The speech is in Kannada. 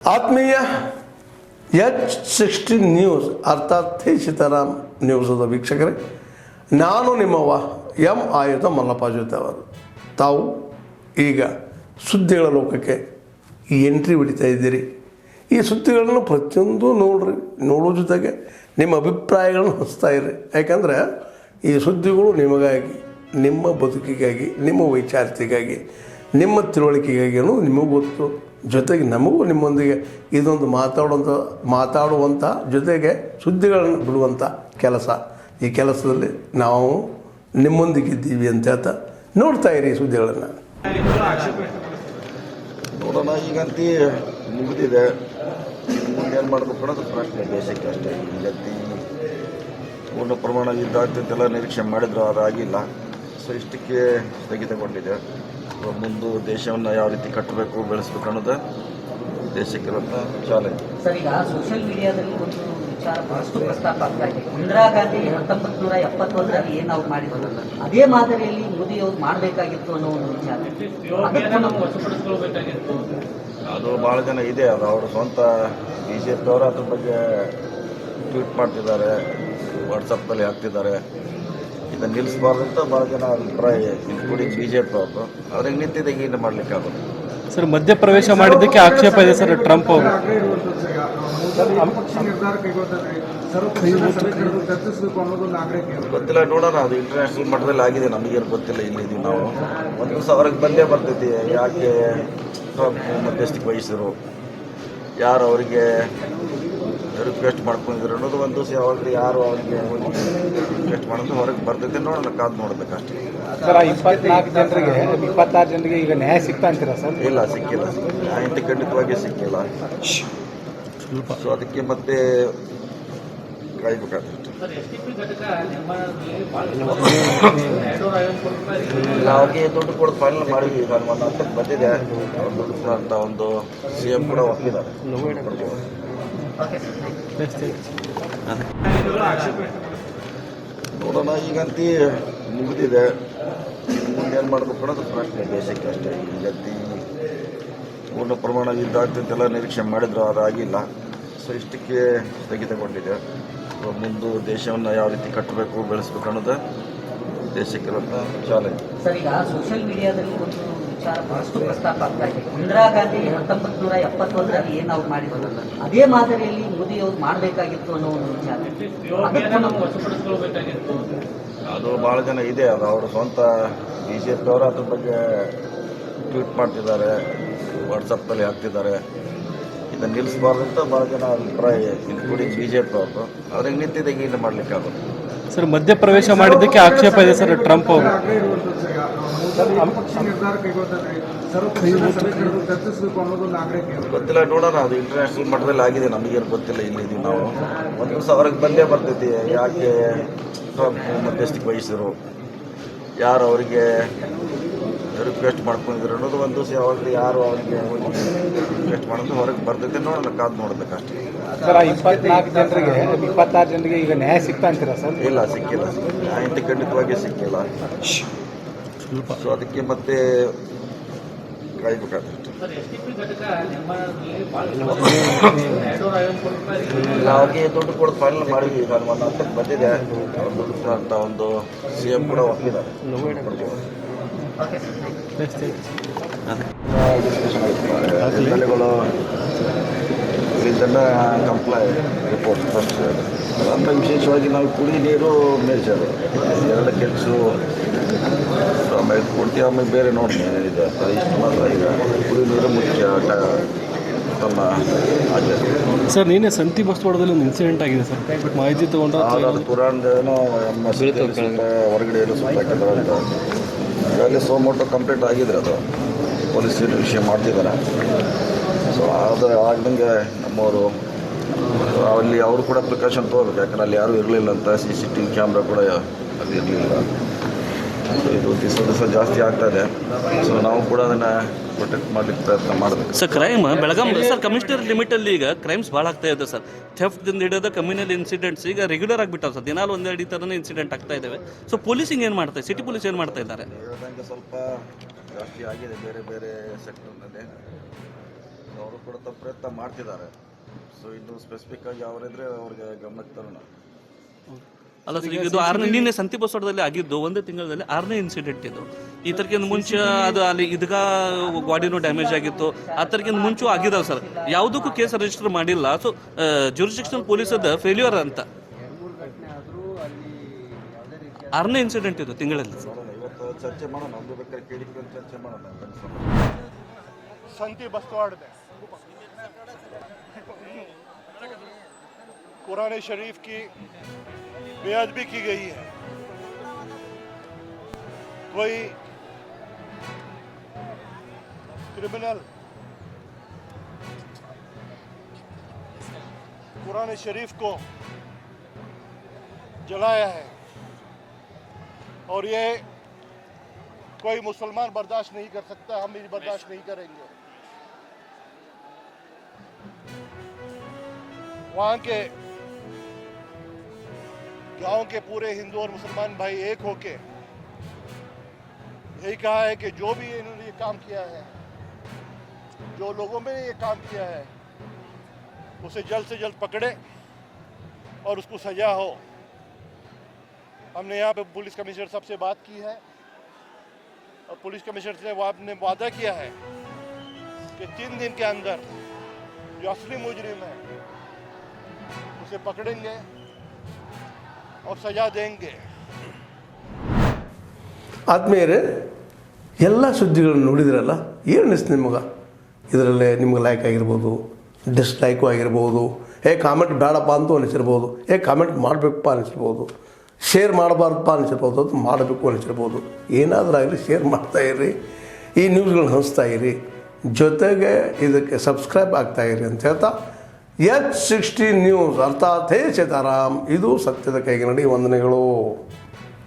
ಆತ್ಮೀಯ H16 ನ್ಯೂಸ್ ಅರ್ಥಾತ್ ತಿ ಸೀತಾರಾಮ್ ನ್ಯೂಸದ ವೀಕ್ಷಕರೇ, ನಾನು ನಿಮ್ಮವ ಎಂ ಆಯುಧ ಮಲ್ಲಪ್ಪ ಜೊತೆ ಅವರು. ತಾವು ಈಗ ಸುದ್ದಿಗಳ ಲೋಕಕ್ಕೆ ಎಂಟ್ರಿ ಹೊಡಿತಾ ಇದ್ದೀರಿ. ಈ ಸುದ್ದಿಗಳನ್ನು ಪ್ರತಿಯೊಂದು ನೋಡೋ ಜೊತೆಗೆ ನಿಮ್ಮ ಅಭಿಪ್ರಾಯಗಳನ್ನು ಹಂಚ್ತಾ ಇರಿ. ಯಾಕಂದರೆ ಈ ಸುದ್ದಿಗಳು ನಿಮಗಾಗಿ, ನಿಮ್ಮ ಬದುಕಿಗಾಗಿ, ನಿಮ್ಮ ವೈಚಾರಿಕೆಗಾಗಿ, ನಿಮ್ಮ ತಿಳುವಳಿಕೆಗಾಗಿಯೂ ನಿಮಗೂ ಗೊತ್ತು. ಜೊತೆಗೆ ನಮಗೂ ನಿಮ್ಮೊಂದಿಗೆ ಇದೊಂದು ಮಾತಾಡುವಂಥ ಜೊತೆಗೆ ಸುದ್ದಿಗಳನ್ನು ಬಿಡುವಂಥ ಕೆಲಸ. ಈ ಕೆಲಸದಲ್ಲಿ ನಾವು ನಿಮ್ಮೊಂದಿಗಿದ್ದೀವಿ ಅಂತ ಹೇಳ್ತಾ ನೋಡ್ತಾ ಇರಿ ಸುದ್ದಿಗಳನ್ನು. ನೋಡೋಣ, ಈಗಂತೂ ಮುಗಿದಿದೆ. ಮುಂದೇನು ಮಾಡಬೇಕು ಅನ್ನೋದು ಪ್ರಶ್ನೆ ದೇಶಕ್ಕೆ ಅಷ್ಟೇ. ಈಗಂತೂ ಪೂರ್ಣ ಪ್ರಮಾಣ ಯುದ್ಧ ಆಗ್ತಿದ್ದೆಲ್ಲ ನಿರೀಕ್ಷೆ ಮಾಡಿದ್ರು, ಅದಾಗಿಲ್ಲ. ಸೊ ಇಷ್ಟಕ್ಕೆ ಸ್ಥಗಿತಗೊಂಡಿದೆ. ಮುಂದೆ ದೇಶವನ್ನು ಯಾವ ರೀತಿ ಕಟ್ಟಬೇಕು, ಬೆಳೆಸಬೇಕು ಅನ್ನೋದು ದೇಶಕ್ಕಿರೋಂಥ ಚಾಲೆಂಜ್. ಸರ್, ಈಗ ಸೋಷಿಯಲ್ ಮೀಡಿಯಾದಲ್ಲಿ ಒಂದು ವಿಚಾರ ಬಹಳಷ್ಟು ಪ್ರಸ್ತಾಪ ಆಗ್ತಾ ಇದೆ. ಇಂದಿರಾ ಗಾಂಧಿ 1971ರಲ್ಲಿ ಏನು ಅವ್ರು ಮಾಡಿದ್ರು ಅದೇ ಮಾದರಿಯಲ್ಲಿ ಮೋದಿ ಅವ್ರು ಮಾಡಬೇಕಾಗಿತ್ತು ಅನ್ನೋ ಒಂದು ವಿಚಾರ. ಅದು ಭಾಳ ಜನ ಇದೆ. ಅದು ಅವರು ಸ್ವಂತ BJP ಅವರು ಅದ್ರ ಬಗ್ಗೆ ಟ್ವೀಟ್ ಮಾಡ್ತಿದ್ದಾರೆ, ವಾಟ್ಸಪ್ಪಲ್ಲಿ ಹಾಕ್ತಿದ್ದಾರೆ. ಇದನ್ನು ನಿಲ್ಲಿಸಬಾರ್ದು ಅಂತ ಭಾಳ ಜನ ಅಭಿಪ್ರಾಯ, ಇನ್ಕ್ಲೂಡಿಂಗ್ BJP ಅವರು. ಅವ್ರಿಗೆ ನಿಂತಿದೆ, ಏನು ಮಾಡಲಿಕ್ಕೆ ಆಗೋದು. ಸರ್, ಮಧ್ಯಪ್ರವೇಶ ಮಾಡಿದ್ದಕ್ಕೆ ಆಕ್ಷೇಪ ಇದೆ ಸರ್ ಟ್ರಂಪ್ ಅವರು. ಗೊತ್ತಿಲ್ಲ, ನೋಡೋಣ. ಅದು ಇಂಟರ್ನ್ಯಾಷನಲ್ ಮಟ್ಟದಲ್ಲಿ ಆಗಿದೆ, ನಮಗೇನು ಗೊತ್ತಿಲ್ಲ. ಇಲ್ಲಿದ್ದೀವಿ ನಾವು. ಒಂದು ದಿವಸ ಅವ್ರಿಗೆ ಬಂದೇ ಬರ್ತೈತಿ. ಯಾಕೆ ಟ್ರಂಪ್ ಮಧ್ಯಸ್ಥಿಕೆ ವಹಿಸಿದ್ರು, ಯಾರು ಅವರಿಗೆ ರಿಕ್ವೆಸ್ಟ್ ಮಾಡ್ಕೊಂಡಿದ್ರು ಅನ್ನೋದು ಒಂದು ದಿವಸ ಯಾವಾಗ ಯಾರು ಅವರಿಗೆ ರಿಕ್ವೆಸ್ಟ್ ಮಾಡೋದು ಹೊರಗೆ ಬರ್ತೈತೆ. ನೋಡೋಣ, ಕಾದು ನೋಡಬೇಕಷ್ಟೇ. ಸರ್, 26 ಜನರಿಗೆ ಈಗ ನ್ಯಾಯ ಸಿಗ್ತಾ ಅಂತೀರಾ ಸರ್? ಇಲ್ಲ, ಸಿಕ್ಕಿಲ್ಲ. ನ್ಯಾಯ ಖಂಡಿತವಾಗಿ ಸಿಕ್ಕಿಲ್ಲ. ಸೊ ಅದಕ್ಕೆ ಮತ್ತೆ ಕಾಯ್ಬೇಕಾಗ್ತದೆ. ಅವ್ರಿಗೆ ದುಡ್ಡು ಕೊಡೋದು ಫೈನಲ್ ಮಾಡಿದ್ವಿ. ನಾನು ಒಂದು ಹಂತಕ್ಕೆ ಬಂದಿದೆ. ದುಡ್ಡು ಅಂತ ಒಂದು CM ಕೂಡ ಒಪ್ಪಿದ್ದಾರೆ. ನೋಡೋಣ, ಈಗಂತೂ ಮುಗಿದಿದೆ. ಮುಂದೇನು ಮಾಡಬೇಕು ಅನ್ನೋದು ಪ್ರಶ್ನೆ ದೇಶಕ್ಕೆ ಅಷ್ಟೇ. ಈಗಂತೂ ಪೂರ್ಣ ಪ್ರಮಾಣ ಯುದ್ಧ ಆಗ್ತಿದ್ದೆಲ್ಲ ನಿರೀಕ್ಷೆ ಮಾಡಿದ್ರು, ಅದಾಗಿಲ್ಲ. ಸೊ ಇಷ್ಟಕ್ಕೆ ಸ್ಥಗಿತಗೊಂಡಿದೆ. ಮುಂದೆ ದೇಶವನ್ನು ಯಾವ ರೀತಿ ಕಟ್ಟಬೇಕು, ಬೆಳೆಸಬೇಕು ಅನ್ನೋದು ದೇಶಕ್ಕಿರೋಂಥ ಚಾಲೆಂಜ್. ಸರ್, ಈಗ ಸೋಷಿಯಲ್ ಮೀಡಿಯಾದಲ್ಲಿ ಒಂದು ವಿಚಾರ ಬಹಳಷ್ಟು ಪ್ರಸ್ತಾಪ ಆಗ್ತಾ ಇದೆ. ಇಂದಿರಾ ಗಾಂಧಿ 1971ರಲ್ಲಿ ಏನು ಅವ್ರು ಮಾಡಿದ್ರು ಅದೇ ಮಾದರಿಯಲ್ಲಿ ಮೋದಿ ಅವ್ರು ಮಾಡಬೇಕಾಗಿತ್ತು ಅನ್ನೋ ಒಂದು ವಿಚಾರ. ಅದು ಭಾಳ ಜನ ಇದೆ. ಅದು ಅವರು ಸ್ವಂತ BJP ಅವರು ಅದ್ರ ಬಗ್ಗೆ ಟ್ವೀಟ್ ಮಾಡ್ತಿದ್ದಾರೆ, ವಾಟ್ಸಪ್ಪಲ್ಲಿ ಹಾಕ್ತಿದ್ದಾರೆ. ಇದನ್ನು ನಿಲ್ಲಿಸಬಾರ್ದು ಅಂತ ಭಾಳ ಜನ ಅಭಿಪ್ರಾಯ, ಇನ್ಕ್ಲೂಡಿಂಗ್ BJP ಅವರು. ಅವ್ರಿಗೆ ನಿಂತಿದೆ, ಏನು ಮಾಡಲಿಕ್ಕೆ ಆಗೋದು. ಸರ್, ಮಧ್ಯಪ್ರವೇಶ ಮಾಡಿದ್ದಕ್ಕೆ ಆಕ್ಷೇಪ ಇದೆ ಸರ್ ಟ್ರಂಪ್ ಅವರು. ಗೊತ್ತಿಲ್ಲ, ನೋಡೋಣ. ಅದು ಇಂಟರ್ನ್ಯಾಷನಲ್ ಮಟ್ಟದಲ್ಲಿ ಆಗಿದೆ, ನಮಗೇನು ಗೊತ್ತಿಲ್ಲ. ಇಲ್ಲಿದ್ದೀವಿ ನಾವು. ಒಂದು ದಿವಸ ಅವ್ರಿಗೆ ಬಂದೇ ಬರ್ತೈತಿ. ಯಾಕೆ ಟ್ರಂಪ್ ಮಧ್ಯಸ್ಥಿಕೆ ವಹಿಸಿದ್ರು, ಯಾರು ಅವರಿಗೆ ರಿಕ್ವೆಸ್ಟ್ ಮಾಡ್ಕೊಂಡಿದ್ರು ಅನ್ನೋದು ಒಂದು ದಿವಸ ಯಾವಾಗ ಯಾರು ಅವರಿಗೆ ರಿಕ್ವೆಸ್ಟ್ ಮಾಡೋದು ಹೊರಗೆ ಬರ್ತೈತೆ. ನೋಡೋಣ, ಕಾದು ನೋಡಬೇಕಷ್ಟೇ. ಸರ್, 26 ಜನರಿಗೆ ಈಗ ನ್ಯಾಯ ಸಿಗ್ತಾ ಅಂತೀರಾ ಸರ್? ಇಲ್ಲ, ಸಿಕ್ಕಿಲ್ಲ. ನ್ಯಾಯ ಖಂಡಿತವಾಗಿ ಸಿಕ್ಕಿಲ್ಲ. ಸೊ ಅದಕ್ಕೆ ಮತ್ತೆ ಕಾಯ್ಬೇಕಾಗ್ತದೆ. ಅವ್ರಿಗೆ ದುಡ್ಡು ಕೊಡೋದು ಫೈನಲ್ ಮಾಡಿದ್ವಿ. ನಾನು ಒಂದು ಹಂತಕ್ಕೆ ಬಂದಿದೆ. ದುಡ್ಡು ಅಂತ ಒಂದು CM ಕೂಡ ಒಪ್ಪಿದ್ದಾರೆ. ಡಿಸ್ಕಷನ್ ಆಯಿತು. ಎಮ್ಮೆಲ್ಲೆಗಳು ಇದನ್ನು ಕಂಪ್ಲೈ ರಿಪೋರ್ಟ್ ಫಸ್ಟ್. ಅಂದರೆ ವಿಶೇಷವಾಗಿ ನಾವು ಕುಡಿ ನೀರು ಮೇಜರು, ಎರಡು ಕೆಲಸ ಆಮೇಲೆ ಕೊಡ್ತೀವಿ. ಆಮೇಲೆ ಬೇರೆ ನೋಡಿ ಇದೆ ಇಷ್ಟು ಮಾತ್ರ. ಈಗ ಕುಡಿ ನೀರು ಮುಖ್ಯ ತಮ್ಮ ಆಚರಣೆ. ಸರ್, ನೀನೇ ಸಂತಿ ಬಸ್ವಾಡದಲ್ಲಿ ಒಂದು ಇನ್ಸಿಡೆಂಟ್ ಆಗಿದೆ ಸರ್, ಮಾಹಿತಿ ತೊಗೊಂಡ್ರೆ ಅದು ಪುರಾಣದೇನೋ ಹೊರಗಡೆ ಎಲ್ಲ ಸುತ್ತಾಕಿದ್ದಾರೆ ಅಂತ. ಈಗಾಗಲೇ ಸೋಮೋಟೋ ಕಂಪ್ಲೀಟ್ ಆಗಿದೆ. ಅದು ಪೊಲೀಸ್ ವಿಷಯ ಮಾಡ್ತಿದ್ದಾರೆ. ಸೊ ಅದು ಆಗ್ದಂಗೆ ನಮ್ಮವರು ಅಲ್ಲಿ ಅವರು ಕೂಡ ಪ್ರಿಕಾಷನ್ ತೊಗೋಬೇಕು. ಯಾಕಂದ್ರೆ ಅಲ್ಲಿ ಯಾರೂ ಇರಲಿಲ್ಲ ಅಂತ. CCTV ಕ್ಯಾಮ್ರಾ ಕೂಡ ಅಲ್ಲಿ ಇರಲಿಲ್ಲ. ಸೊ ಇದು ದಿವಸ ಜಾಸ್ತಿ ಆಗ್ತಾ ಇದೆ. ಸೊ ನಾವು ಕೂಡ ಅದನ್ನು ಪ್ರೊಟೆಕ್ಟ್ ಮಾಡಲಿಕ್ಕೆ ಪ್ರಯತ್ನ ಮಾಡಬೇಕು. Sir, crime Belgaum sir commissioner ಲಿಮಿಟಲ್ಲಿ ಈಗ ಕ್ರೈಮ್ಸ್ ಭಾಳ ಆಗ್ತಾ ಇದೆ ಸರ್. ಥೆಫ್ಟ್ದಿಂದ ಹಿಡಿಯೋದು ಕಮ್ಯುನಲ್ ಇನ್ಸಿಡೆಂಟ್ಸ್ ಈಗ ರೆಗ್ಯುಲರ್ ಆಗಿಬಿಟ್ಟಾವೆ ಸರ್. ದಿನಾಲು ಒಂದೆರಡು ಥರನೇ ಇನ್ಸಿಡೆಂಟ್ ಆಗ್ತಾ ಇದ್ದಾವೆ. ಸೊ ಪೊಲೀಸಿಂಗ್ ಏನು ಮಾಡ್ತಾರೆ, ಸಿಟಿ ಪೊಲೀಸ್ ಏನು ಮಾಡ್ತಾ ಇದ್ದಾರೆ? ಸ್ವಲ್ಪ ಜಾಸ್ತಿ ಆಗಿದೆ ಬೇರೆ ಬೇರೆ ಸೆಕ್ಟರ್ನಲ್ಲಿ. ಅವರು ಕೂಡ ತಮ್ಮ ಪ್ರಯತ್ನ ಮಾಡ್ತಿದ್ದಾರೆ. ಸೊ ಇನ್ನು ಸ್ಪೆಸಿಫಿಕ್ ಆಗಿ ಅವರಿದ್ರೆ ಅವ್ರಿಗೆ ಗಮನಕ್ಕೆ ತರೋಣ. ಅಲ್ಲ ಸರ್, ಈಗ ಇದು ನಿನ್ನೆ ಸಂತಿ ಬಸವದಲ್ಲಿ ಆಗಿದ್ದು ಒಂದೇ ತಿಂಗಳಲ್ಲಿ 6ನೇ ಇನ್ಸಿಡೆಂಟ್ ಇದು. ಈ ತರಕ್ಕಿಂತ ಮುಂಚೆ ಅದು ಅಲ್ಲಿ ಇದಗ ಗಾಡಿನೂ ಡ್ಯಾಮೇಜ್ ಆಗಿತ್ತು, ಆ ತರಕ್ಕಿಂತ ಮುಂಚೆ ಆಗಿದಾವೆ ಸರ್. ಯಾವುದಕ್ಕೂ ಕೇಸ್ ರಿಜಿಸ್ಟರ್ ಮಾಡಿಲ್ಲ. ಸೊ ಜ್ಯೂರಿಸ್ಡಿಕ್ಷನಲ್ ಪೊಲೀಸದ ಫೇಲ್ಯೂರ್ ಅಂತ 6ನೇ ಇನ್ಸಿಡೆಂಟ್ ಇದು ತಿಂಗಳಲ್ಲಿ ಸರ್. ನೋಡೋಣ, ಇವತ್ತು ಚರ್ಚೆ ಮಾಡೋಣ, ನಮ್ದು ಬೇಕಾದ್ರೆ ಕೇಳಿದ್ರೆ ಚರ್ಚೆ ಮಾಡೋಣ. संती बस्तवाड़ में कुरान शरीफ की बेअदबी की गई है। कोई क्रिमिनल कुरान शरीफ को जलाया है और ये कोई मुसलमान बर्दाश्त नहीं कर सकता, हम भी बर्दाश्त नहीं करेंगे। वहाँ के गांव के पूरे हिंदू और मुसलमान भाई एक होके यही कहा है कि जो भी इन्होंने ये काम किया है, जो लोगों में ये काम किया है, उसे जल्द से जल्द पकड़े और उसको सजा हो। हमने यहाँ पे पुलिस कमिश्नर साहब से बात की है और पुलिस कमिश्नर से ने वादा किया है कि 3 दिन के अंदर जो असली मुजरिम है उसे पकड़ेंगे और सजा देंगे। ಆದ್ಮೇಲೆ ಎಲ್ಲ ಸುದ್ದಿಗಳನ್ನು ನೋಡಿದ್ರಲ್ಲ, ಏನು ಅನಿಸ್ತು ನಿಮಗೆ? ಇದರಲ್ಲೇ ನಿಮ್ಗೆ ಲೈಕ್ ಆಗಿರ್ಬೋದು, ಡಿಸ್ಲೈಕು ಆಗಿರ್ಬೋದು, ಕಾಮೆಂಟ್ ಬೇಡಪ್ಪ ಅಂತೂ ಅನಿಸಿರ್ಬೋದು, ಕಾಮೆಂಟ್ ಮಾಡಬೇಕಪ್ಪ ಅನಿಸಿರ್ಬೋದು, ಶೇರ್ ಮಾಡಬಾರ್ದಪ್ಪ ಅನಿಸಿರ್ಬೋದು, ಅದು ಮಾಡಬೇಕು ಅನಿಸಿರ್ಬೋದು. ಏನಾದರೂ ಆಗಲಿ ಶೇರ್ ಮಾಡ್ತಾಯಿರಿ, ಈ ನ್ಯೂಸ್ಗಳನ್ನ ಹಂಚ್ತಾ ಇರಿ, ಜೊತೆಗೆ ಇದಕ್ಕೆ ಸಬ್ಸ್ಕ್ರೈಬ್ ಆಗ್ತಾಯಿರಿ ಅಂತ ಹೇಳ್ತಾ H16 ನ್ಯೂಸ್ ಅರ್ಥಾತ್ ಹೇ ಸೀತಾರಾಮ್, ಇದು ಸತ್ಯದ ಕೈಗೆ ನಡಿ. ವಂದನೆಗಳು.